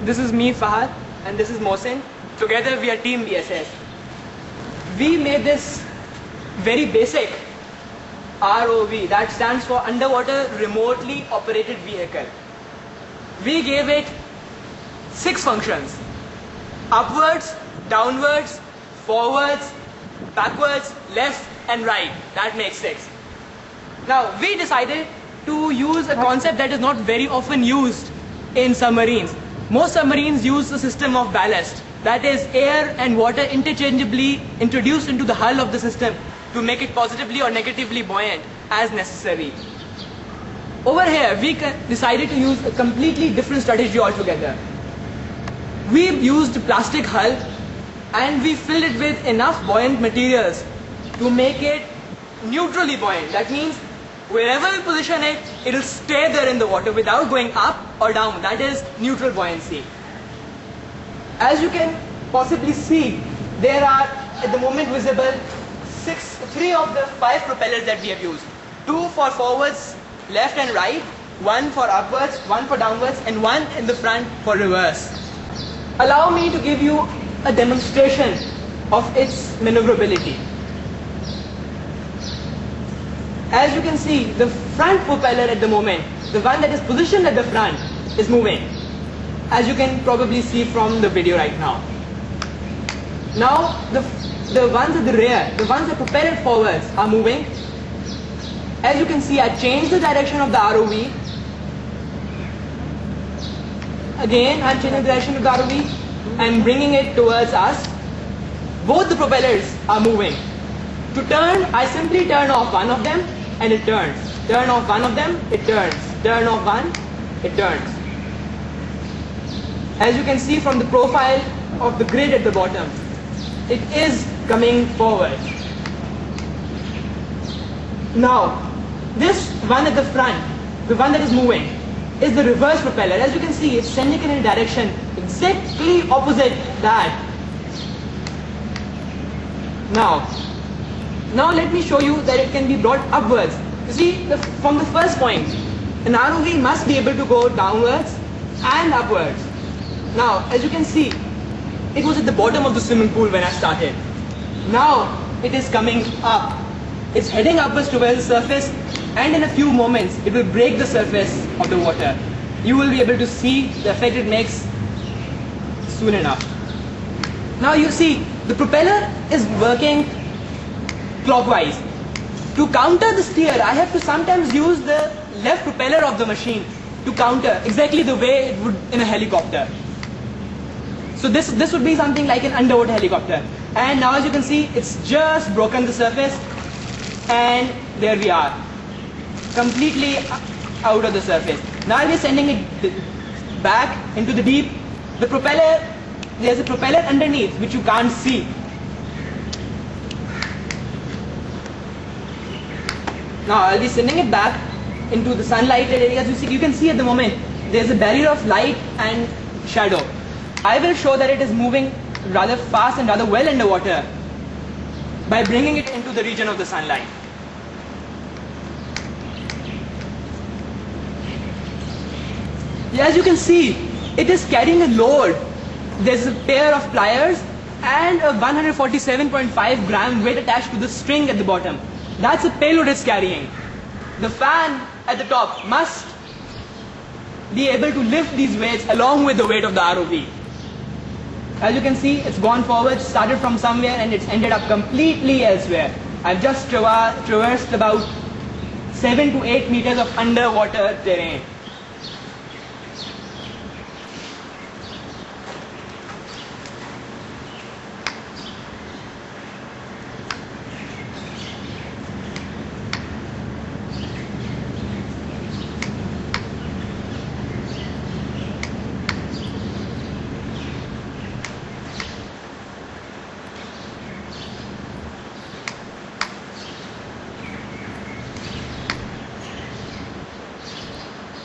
This is me, Fahad, and this is Mohsin. Together we are Team BSS. We made this very basic ROV, that stands for Underwater Remotely Operated Vehicle. We gave it 6 functions: upwards, downwards, forwards, backwards, left and right. That makes 6. Now we decided to use a concept that is not very often used in submarines. Most submarines use the system of ballast, that is air and water interchangeably introduced into the hull of the system to make it positively or negatively buoyant as necessary. Over here we decided to use a completely different strategy altogether. We used plastic hull and we filled it with enough buoyant materials to make it neutrally buoyant. That means wherever we position it, it will stay there in the water without going up or down. That is neutral buoyancy. As you can possibly see, there are at the moment visible 3 of the 5 propellers that we have used. 2 for forwards, left and right, 1 for upwards, 1 for downwards, and 1 in the front for reverse. Allow me to give you a demonstration of its maneuverability. As you can see, the front propeller at the moment, the one that is positioned at the front, is moving, as you can probably see from the video right now. Now the ones at the rear, the ones that propel it forwards, are moving. As you can see, I changed the direction of the ROV. Again, I'm changing the direction of the ROV. I'm bringing it towards us. Both the propellers are moving. To turn, I simply turn off one of them and it turns. Turn off one of them, it turns. Turn off one, it turns. As you can see from the profile of the grid at the bottom, it is coming forward. Now, this one at the front, the one that is moving, is the reverse propeller. As you can see, it's sending it in a direction exactly opposite that. Now let me show you that it can be brought upwards. You see, from the first point, an ROV must be able to go downwards and upwards. Now, as you can see, it was at the bottom of the swimming pool when I started. Now, it is coming up. It's heading upwards towards the surface, and in a few moments, it will break the surface of the water. You will be able to see the effect it makes soon enough. Now you see, the propeller is working clockwise. To counter the steer, I have to sometimes use the left propeller of the machine to counter exactly the way it would in a helicopter. So this would be something like an underwater helicopter. And now as you can see, it's just broken the surface, and there we are, completely out of the surface. Now we're sending it back into the deep. The propeller, there's a propeller underneath which you can't see. Now I'll be sending it back into the sunlighted areas. You can see at the moment there's a barrier of light and shadow. I will show that it is moving rather fast and rather well underwater by bringing it into the region of the sunlight. As you can see, it is carrying a load. There's a pair of pliers and a 147.5 gram weight attached to the string at the bottom. That's the payload it's carrying. The fan at the top must be able to lift these weights along with the weight of the ROV. As you can see, it's gone forward, started from somewhere, and it's ended up completely elsewhere. I've just traversed about 7 to 8 meters of underwater terrain.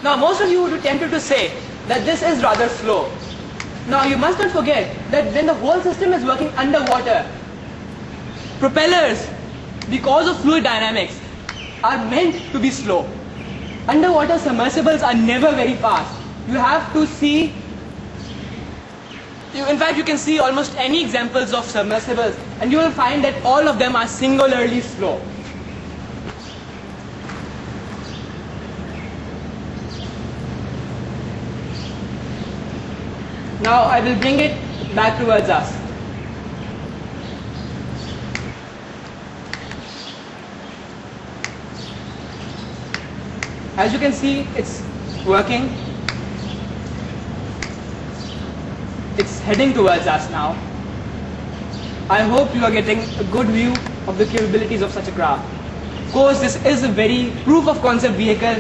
Now most of you would be tempted to say that this is rather slow. Now you must not forget that when the whole system is working underwater, propellers, because of fluid dynamics, are meant to be slow. Underwater submersibles are never very fast. You have to see In fact, you can see almost any examples of submersibles, and you will find that all of them are singularly slow. Now I will bring it back towards us. As you can see, it's working. It's heading towards us now. I hope you are getting a good view of the capabilities of such a craft. Of course, this is a very proof of concept vehicle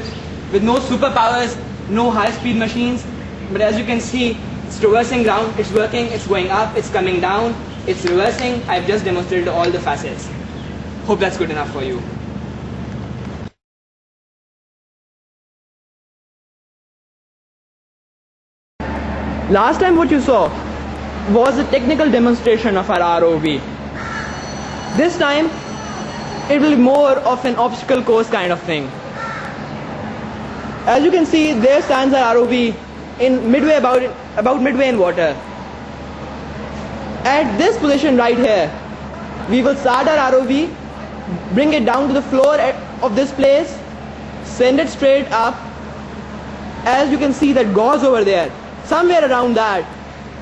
with no superpowers, no high-speed machines, but as you can see, it's traversing ground, it's working, it's going up, it's coming down, it's reversing. I've just demonstrated all the facets. Hope that's good enough for you. Last time what you saw was a technical demonstration of our ROV. This time it will be more of an obstacle course kind of thing. As you can see, there stands our ROV in midway, about midway in water. At this position right here, we will start our ROV, bring it down to the floor of this place, send it straight up. As you can see, that gauze over there, somewhere around that,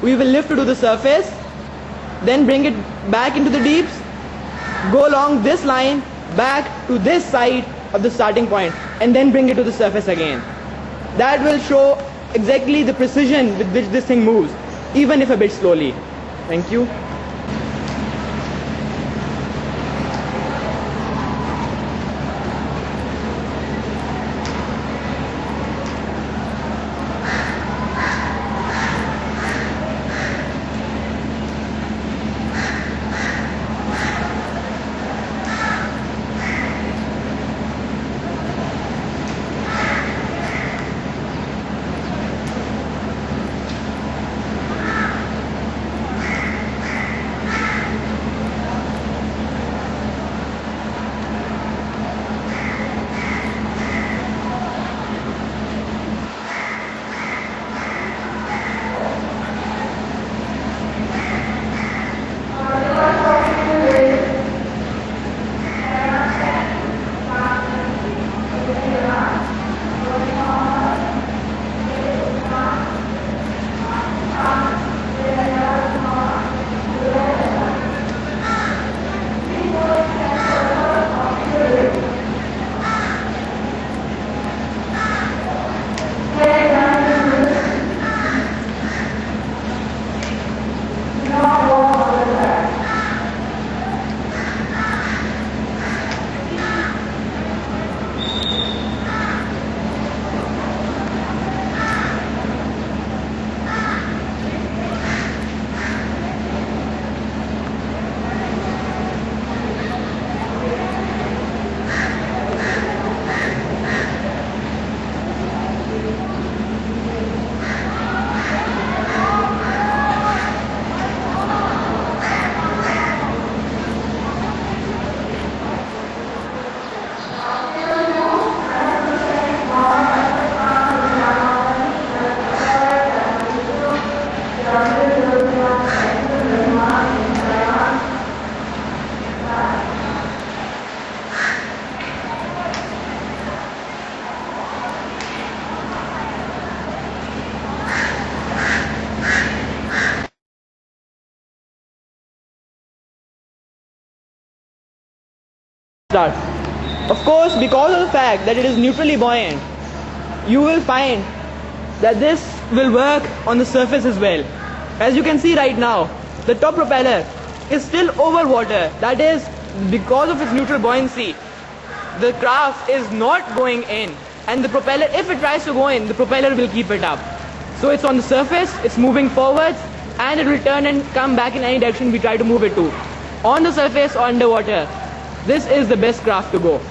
we will lift it to the surface, then bring it back into the deeps, go along this line back to this side of the starting point, and then bring it to the surface again. That will show exactly the precision with which this thing moves, even if a bit slowly. Thank you. Start. Of course, because of the fact that it is neutrally buoyant, you will find that this will work on the surface as well. As you can see right now, the top propeller is still over water. That is because of its neutral buoyancy. The craft is not going in, and the propeller, if it tries to go in, the propeller will keep it up. So it's on the surface, it's moving forwards, and it will turn and come back in any direction we try to move it to. On the surface or underwater, this is the best craft to go.